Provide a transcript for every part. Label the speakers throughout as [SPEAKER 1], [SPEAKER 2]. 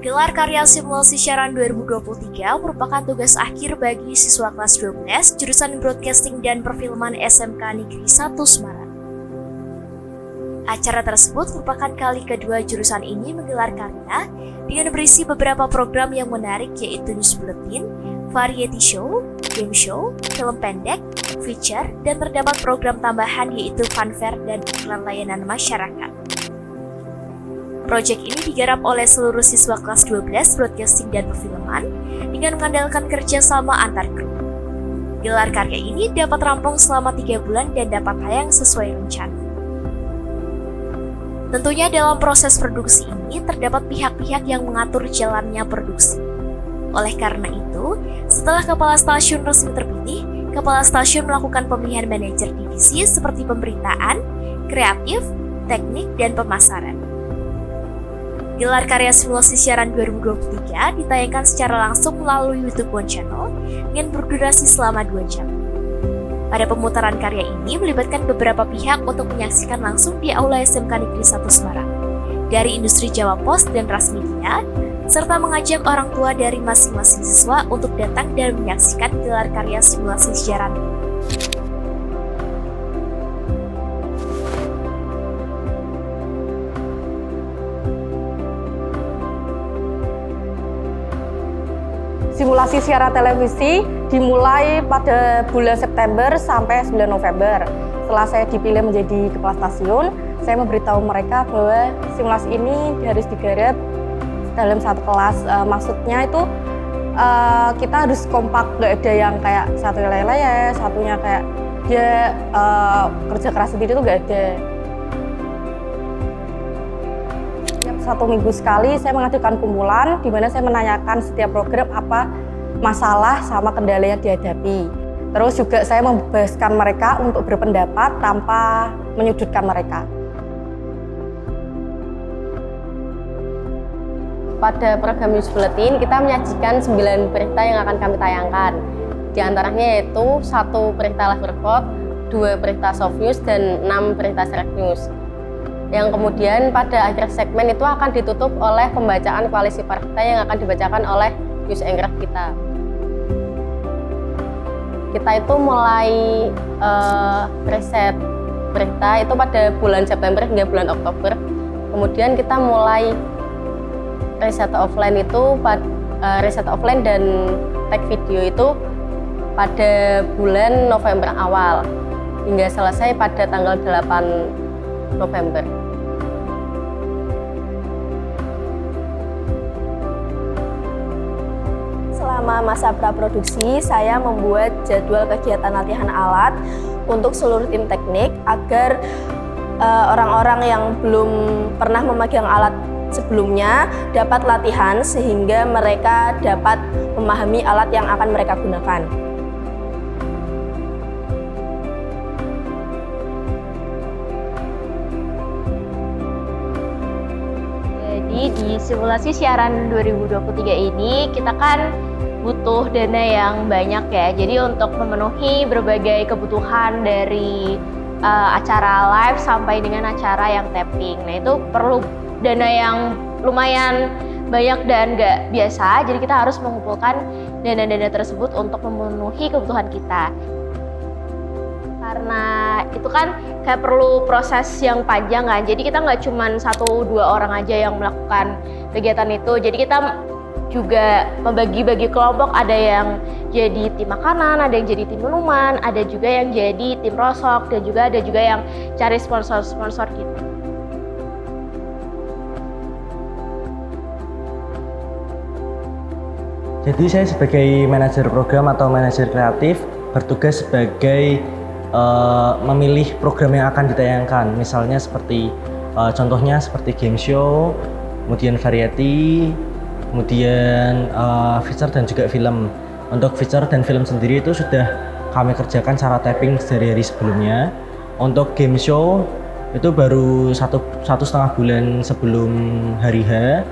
[SPEAKER 1] Menggelar karya simulasi siaran 2023 merupakan tugas akhir bagi siswa kelas 12 jurusan Broadcasting dan Perfilman SMK Negeri 1 Semarang. Acara tersebut merupakan kali kedua jurusan ini menggelar karya dengan berisi beberapa program yang menarik, yaitu news bulletin, variety show, game show, film pendek, feature, dan terdapat program tambahan yaitu funfair dan iklan layanan masyarakat. Proyek ini digarap oleh seluruh siswa kelas 12 Broadcasting dan Perfilman dengan mengandalkan kerjasama antar grup. Gelar karya ini dapat rampung selama 3 bulan dan dapat tayang sesuai rencana. Tentunya dalam proses produksi ini terdapat pihak-pihak yang mengatur jalannya produksi. Oleh karena itu, setelah kepala stasiun resmi terpilih, kepala stasiun melakukan pemilihan manajer divisi seperti pemberitaan, kreatif, teknik, dan pemasaran. Gelar karya simulasi siaran 2023 ditayangkan secara langsung melalui YouTube One Channel dengan berdurasi selama 2 jam. Pada pemutaran karya ini melibatkan beberapa pihak untuk menyaksikan langsung di Aula SMK Negeri 1 Semarang, dari industri Jawa Pos dan Ras Media, serta mengajak orang tua dari masing-masing siswa untuk datang dan menyaksikan gelar karya simulasi siaran ini.
[SPEAKER 2] Simulasi siaran televisi dimulai pada bulan September sampai 9 November. Setelah saya dipilih menjadi kepala stasiun, saya memberitahu mereka bahwa simulasi ini harus digarap dalam satu kelas. Maksudnya itu kita harus kompak, nggak ada yang kayak satu lele, satunya kayak dia kerja keras sendiri, itu nggak ada. 1 minggu sekali saya mengajukan kumpulan di mana saya menanyakan setiap program apa masalah sama kendala yang dihadapi. Terus juga saya membebaskan mereka untuk berpendapat tanpa menyudutkan mereka. Pada program News Bulletin kita menyajikan 9 berita yang akan kami tayangkan. Di antaranya yaitu 1 berita live report, 2 berita soft news, dan 6 berita select news. Yang kemudian pada akhir segmen itu akan ditutup oleh pembacaan koalisi partai yang akan dibacakan oleh news anchor kita. Kita itu mulai riset berita itu pada bulan September hingga bulan Oktober. Kemudian kita mulai riset offline itu riset offline dan tag video itu pada bulan November awal hingga selesai pada tanggal 8 November. Selama masa praproduksi, saya membuat jadwal kegiatan latihan alat untuk seluruh tim teknik agar orang-orang yang belum pernah memegang alat sebelumnya dapat latihan sehingga mereka dapat memahami alat yang akan mereka gunakan.
[SPEAKER 3] Di simulasi siaran 2023 ini kita kan butuh dana yang banyak ya. Jadi untuk memenuhi berbagai kebutuhan dari acara live sampai dengan acara yang tapping. Nah itu perlu dana yang lumayan banyak dan nggak biasa. Jadi kita harus mengumpulkan dana-dana tersebut untuk memenuhi kebutuhan kita. Karena itu kan kayak perlu proses yang panjang kan, jadi kita nggak cuma 1-2 orang aja yang melakukan kegiatan itu. Jadi kita juga membagi-bagi kelompok, ada yang jadi tim makanan, ada yang jadi tim minuman, ada juga yang jadi tim rosok, dan juga ada juga yang cari sponsor-sponsor gitu.
[SPEAKER 4] Jadi saya sebagai manajer program atau manajer kreatif bertugas sebagai memilih program yang akan ditayangkan. Misalnya seperti contohnya seperti game show, kemudian variety, kemudian feature dan juga film. Untuk feature dan film sendiri itu sudah kami kerjakan secara tapping dari hari sebelumnya. Untuk game show itu baru satu setengah bulan sebelum hari H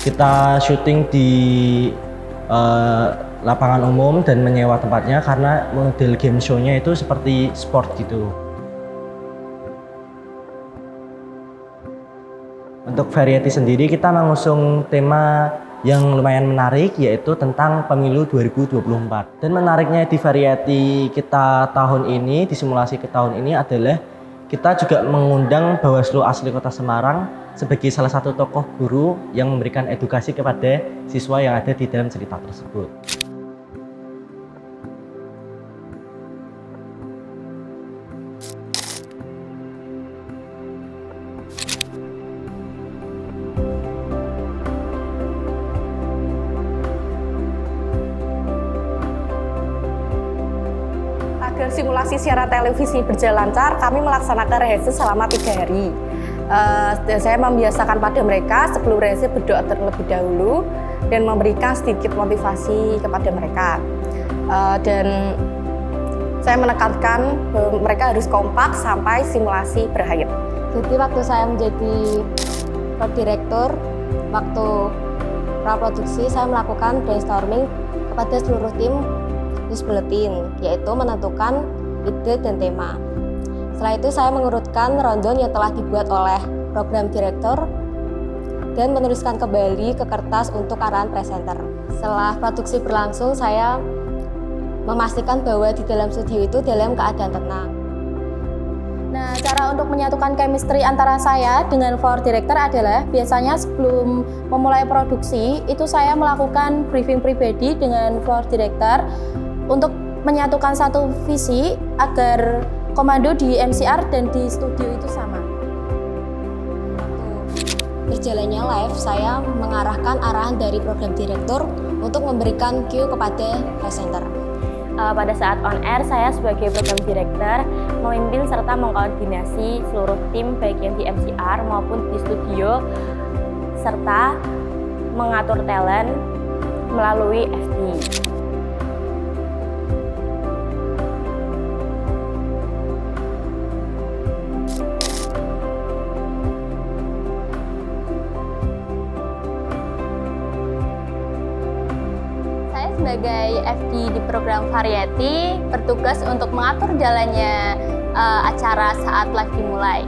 [SPEAKER 4] kita syuting di lapangan umum dan menyewa tempatnya karena model game show-nya itu seperti sport gitu. Untuk variety sendiri kita mengusung tema yang lumayan menarik, yaitu tentang pemilu 2024. Dan menariknya di variety kita tahun ini, di simulasi ke tahun ini adalah kita juga mengundang Bawaslu asli Kota Semarang sebagai salah satu tokoh guru yang memberikan edukasi kepada siswa yang ada di dalam cerita tersebut.
[SPEAKER 2] Agar simulasi siaran televisi berjalan lancar, kami melaksanakan rehearsal selama 3 hari. Saya membiasakan pada mereka sebelum rehearsal berdoa terlebih dahulu dan memberikan sedikit motivasi kepada mereka. Dan saya menekankan bahwa mereka harus kompak sampai simulasi berakhir.
[SPEAKER 5] Jadi waktu saya menjadi direktur, waktu praproduksi saya melakukan brainstorming kepada seluruh tim News Bulletin, yaitu menentukan ide dan tema. Setelah itu saya mengurutkan rundown yang telah dibuat oleh program direktur dan menuliskan kembali ke kertas untuk arahan presenter. Setelah produksi berlangsung, saya memastikan bahwa di dalam studio itu dalam keadaan tenang.
[SPEAKER 6] Nah, cara untuk menyatukan chemistry antara saya dengan floor director adalah biasanya sebelum memulai produksi, itu saya melakukan briefing pribadi dengan floor director untuk menyatukan satu visi agar komando di MCR dan di studio itu sama.
[SPEAKER 5] Berjalannya live, saya mengarahkan arahan dari program direktur untuk memberikan cue kepada presenter.
[SPEAKER 3] Pada saat on air, saya sebagai program director memimpin serta mengkoordinasi seluruh tim baik yang di MCR maupun di studio serta mengatur talent melalui FD.
[SPEAKER 6] Sebagai FD di program Variety, bertugas untuk mengatur jalannya acara saat live dimulai.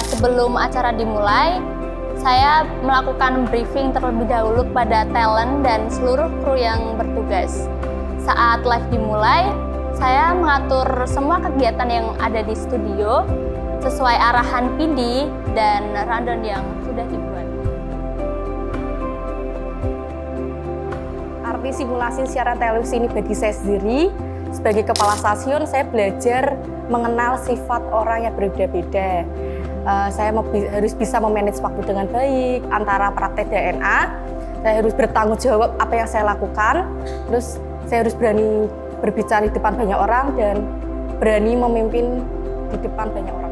[SPEAKER 6] Sebelum acara dimulai, saya melakukan briefing terlebih dahulu kepada talent dan seluruh kru yang bertugas. Saat live dimulai, saya mengatur semua kegiatan yang ada di studio sesuai arahan PD dan rundown yang sudah dibuat.
[SPEAKER 2] Arti simulasi siaran televisi ini bagi saya sendiri, sebagai kepala stasiun, saya belajar mengenal sifat orang yang berbeda-beda. Saya harus bisa memanage waktu dengan baik, antara praktek DNA, saya harus bertanggung jawab apa yang saya lakukan, terus saya harus berani berbicara di depan banyak orang dan berani memimpin di depan banyak orang.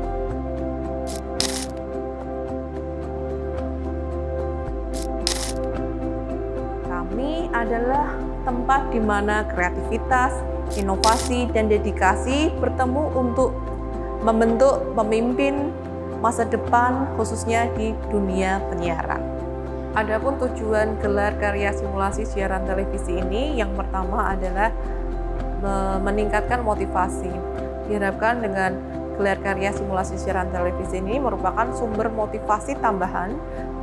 [SPEAKER 7] Kami adalah tempat di mana kreativitas, inovasi, dan dedikasi bertemu untuk membentuk pemimpin masa depan khususnya di dunia penyiaran. Adapun tujuan gelar karya simulasi siaran televisi ini yang pertama adalah meningkatkan motivasi. Diharapkan dengan gelar karya simulasi siaran televisi ini merupakan sumber motivasi tambahan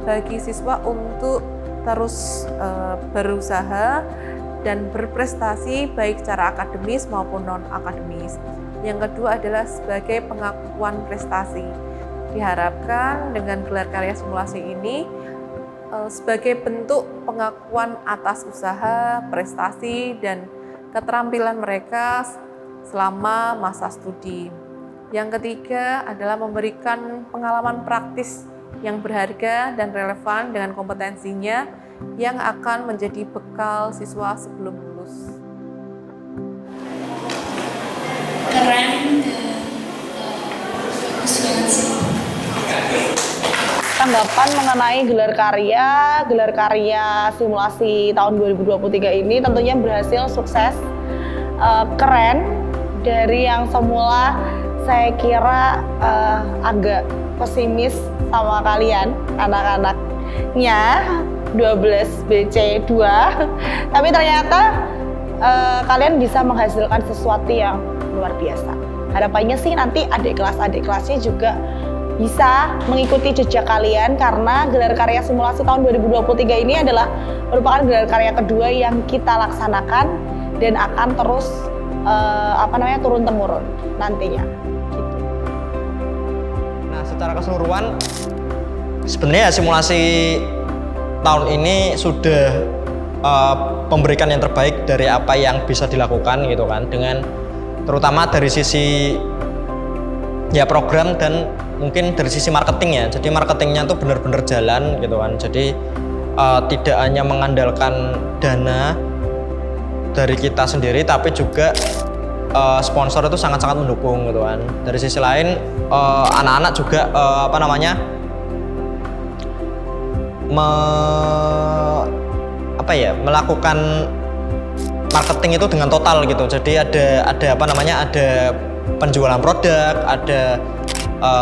[SPEAKER 7] bagi siswa untuk terus berusaha dan berprestasi baik secara akademis maupun non-akademis. Yang kedua adalah sebagai pengakuan prestasi. Diharapkan dengan gelar karya simulasi ini sebagai bentuk pengakuan atas usaha, prestasi, dan keterampilan mereka selama masa studi. Yang ketiga adalah memberikan pengalaman praktis yang berharga dan relevan dengan kompetensinya yang akan menjadi bekal siswa sebelum lulus.
[SPEAKER 8] Keren dan bagus banget sih.
[SPEAKER 9] Tanggapan mengenai gelar karya simulasi tahun 2023 ini tentunya berhasil sukses, keren. Dari yang semula saya kira agak pesimis sama kalian anak-anaknya 12BC2, tapi ternyata kalian bisa menghasilkan sesuatu yang luar biasa. Harapannya sih nanti adik kelasnya juga bisa mengikuti jejak kalian karena gelar karya simulasi tahun 2023 ini adalah merupakan gelar karya kedua yang kita laksanakan dan akan terus turun temurun nantinya. Gitu.
[SPEAKER 10] Nah, secara keseluruhan sebenarnya simulasi tahun ini sudah memberikan yang terbaik dari apa yang bisa dilakukan gitu kan, dengan terutama dari sisi ya program dan mungkin dari sisi marketing ya. Jadi marketingnya tuh benar-benar jalan gitu kan. Jadi tidak hanya mengandalkan dana dari kita sendiri, tapi juga sponsor itu sangat-sangat mendukung gitu kan. Dari sisi lain anak-anak juga melakukan marketing itu dengan total gitu. Jadi ada penjualan produk, ada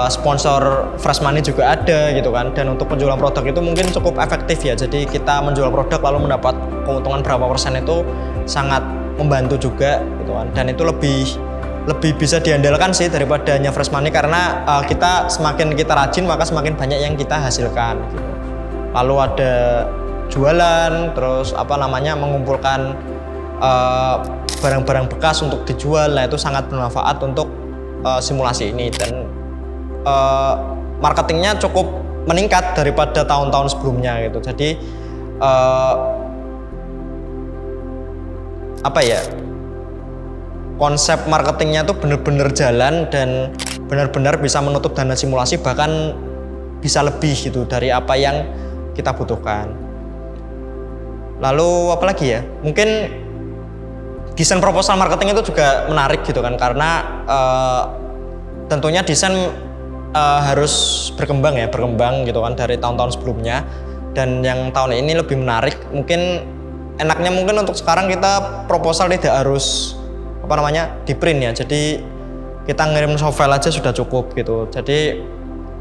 [SPEAKER 10] sponsor fresh money juga ada gitu kan. Dan untuk penjualan produk itu mungkin cukup efektif ya. Jadi kita menjual produk lalu mendapat keuntungan berapa persen itu sangat membantu juga gitu kan. Dan itu lebih bisa diandalkan sih daripada hanya fresh money, karena semakin kita rajin maka semakin banyak yang kita hasilkan gitu. Lalu ada jualan, terus mengumpulkan barang-barang bekas untuk dijual. Nah, itu sangat bermanfaat untuk simulasi ini, dan marketingnya cukup meningkat daripada tahun-tahun sebelumnya gitu. Jadi konsep marketingnya tuh benar-benar jalan dan benar-benar bisa menutup dana simulasi, bahkan bisa lebih gitu dari apa yang kita butuhkan. Lalu apa lagi ya? Mungkin desain proposal marketing itu juga menarik gitu kan, karena tentunya desain harus berkembang gitu kan dari tahun-tahun sebelumnya, dan yang tahun ini lebih menarik. Mungkin enaknya untuk sekarang kita proposal tidak harus di print ya, jadi kita ngirim soft file aja sudah cukup gitu. Jadi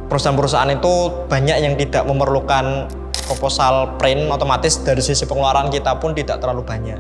[SPEAKER 10] perusahaan-perusahaan itu banyak yang tidak memerlukan proposal print, otomatis dari sisi pengeluaran kita pun tidak terlalu banyak.